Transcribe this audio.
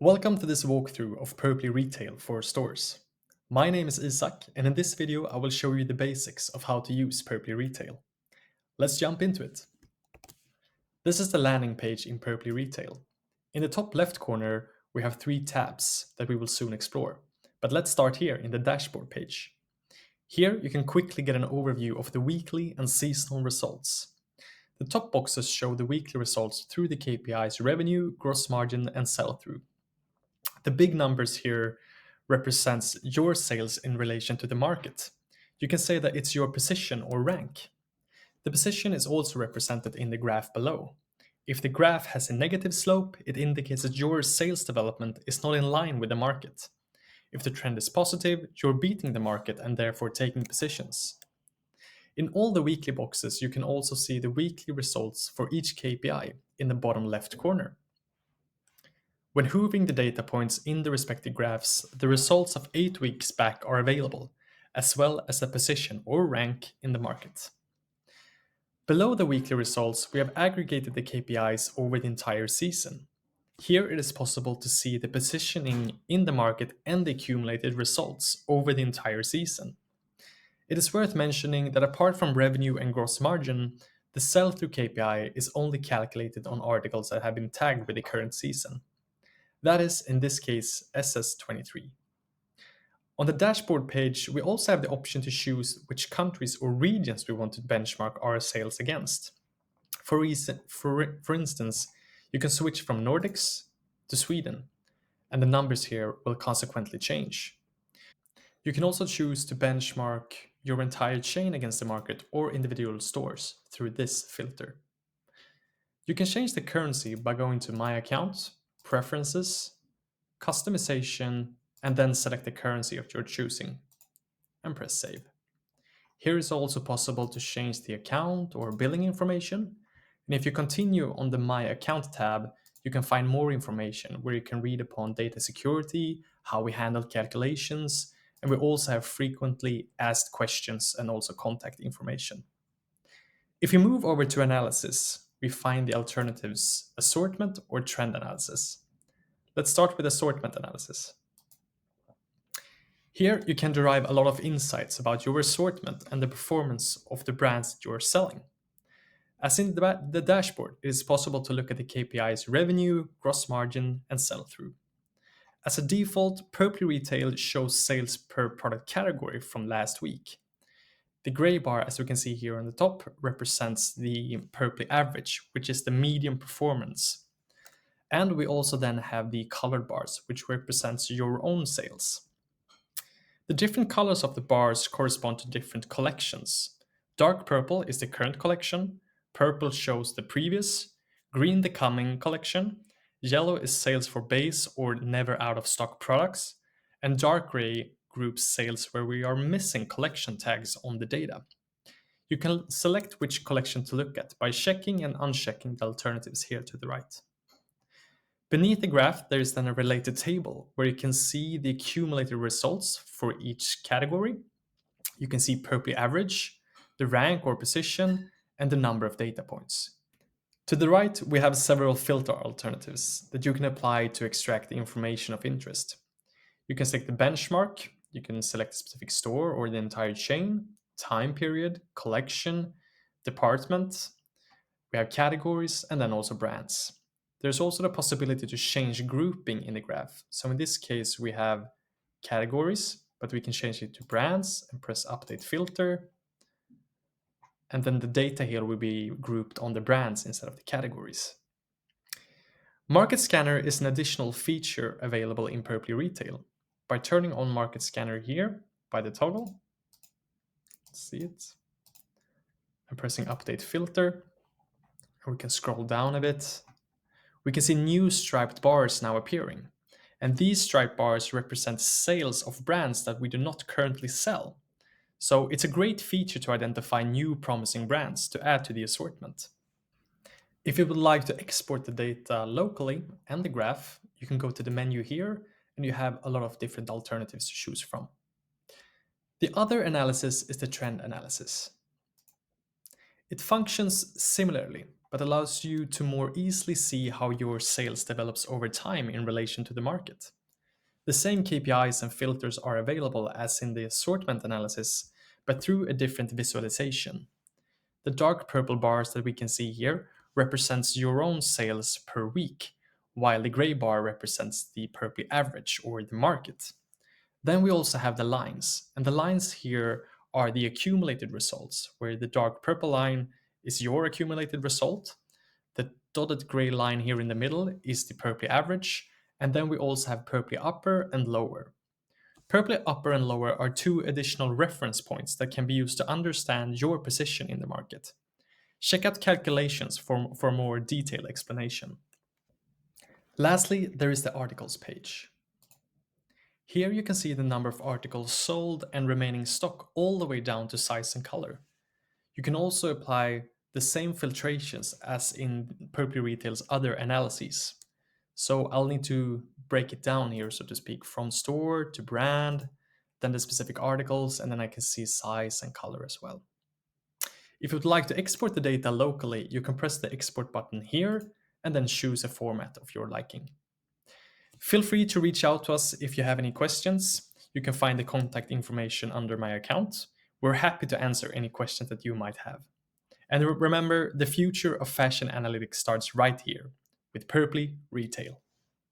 Welcome to this walkthrough of Purply Retail for stores. My name is Isak, and in this video I will show you the basics of how to use Purply Retail. Let's jump into it. This is the landing page in Purply Retail. In the top left corner, we have three tabs that we will soon explore. But let's start here in the dashboard page. Here you can quickly get an overview of the weekly and seasonal results. The top boxes show the weekly results through the KPIs revenue, gross margin, and sell-through. The big numbers here represents your sales in relation to the market. You can say that it's your position or rank. The position is also represented in the graph below. If the graph has a negative slope, it indicates that your sales development is not in line with the market. If the trend is positive, you're beating the market and therefore taking positions. In all the weekly boxes, you can also see the weekly results for each KPI in the bottom left corner. When hoovering the data points in the respective graphs, the results of 8 weeks back are available, as well as the position or rank in the market. Below the weekly results, we have aggregated the KPIs over the entire season. Here it is possible to see the positioning in the market and the accumulated results over the entire season. It is worth mentioning that apart from revenue and gross margin, the sell-through KPI is only calculated on articles that have been tagged with the current season. That is, in this case, SS23. On the dashboard page, we also have the option to choose which countries or regions we want to benchmark our sales against. For instance, you can switch from Nordics to Sweden, and the numbers here will consequently change. You can also choose to benchmark your entire chain against the market or individual stores through this filter. You can change the currency by going to My Account, Preferences, Customization, and then select the currency of your choosing and press save. Here is also possible to change the account or billing information. And if you continue on the My Account tab, you can find more information where you can read upon data security, how we handle calculations, and we also have frequently asked questions and also contact information. If you move over to analysis, we find the alternatives assortment or trend analysis. Let's start with assortment analysis. Here you can derive a lot of insights about your assortment and the performance of the brands that you are selling. As in the dashboard, it is possible to look at the KPIs revenue, gross margin, and sell-through. As a default, Purply Retail shows sales per product category from last week. The gray bar, as you can see here on the top, represents the Purply average, which is the median performance. And we also then have the colored bars, which represents your own sales. The different colors of the bars correspond to different collections. Dark purple is the current collection, purple shows the previous, green the coming collection, yellow is sales for base or never out of stock products, and dark gray groups sales where we are missing collection tags on the data. You can select which collection to look at by checking and unchecking the alternatives here to the right. Beneath the graph, there is then a related table where you can see the accumulated results for each category. You can see Purply average, the rank or position, and the number of data points. To the right, we have several filter alternatives that you can apply to extract the information of interest. You can select the benchmark, you can select a specific store or the entire chain, time period, collection, department. We have categories and then also brands. There's also the possibility to change grouping in the graph. So in this case, we have categories, but we can change it to brands and press update filter. And then the data here will be grouped on the brands instead of the categories. Market Scanner is an additional feature available in Purply Retail. By turning on Market Scanner here by the toggle, see it, and pressing update filter, and we can scroll down a bit. We can see new striped bars now appearing. And these striped bars represent sales of brands that we do not currently sell. So it's a great feature to identify new promising brands to add to the assortment. If you would like to export the data locally and the graph, you can go to the menu here and you have a lot of different alternatives to choose from. The other analysis is the trend analysis. It functions similarly. but allows you to more easily see how your sales develops over time in relation to the market. The same KPIs and filters are available as in the assortment analysis, but through a different visualization. The dark purple bars that we can see here represents your own sales per week, while the gray bar represents the Purply average or the market. Then we also have the lines, and the lines here are the accumulated results, where the dark purple line is your accumulated result. The dotted gray line here in the middle is the Purply average, and then we also have Purply upper and lower. Purply upper and lower are two additional reference points that can be used to understand your position in the market. Check out calculations for more detailed explanation. Lastly, there is the articles page. Here you can see the number of articles sold and remaining stock all the way down to size and color. You can also apply the same filtrations as in Purply Retail's other analyses. So I'll need to break it down here, so to speak, from store to brand, then the specific articles, and then I can see size and color as well. If you would like to export the data locally, you can press the export button here and then choose a format of your liking. Feel free to reach out to us if you have any questions. You can find the contact information under my account. We're happy to answer any questions that you might have. And remember, the future of fashion analytics starts right here with Purply Retail.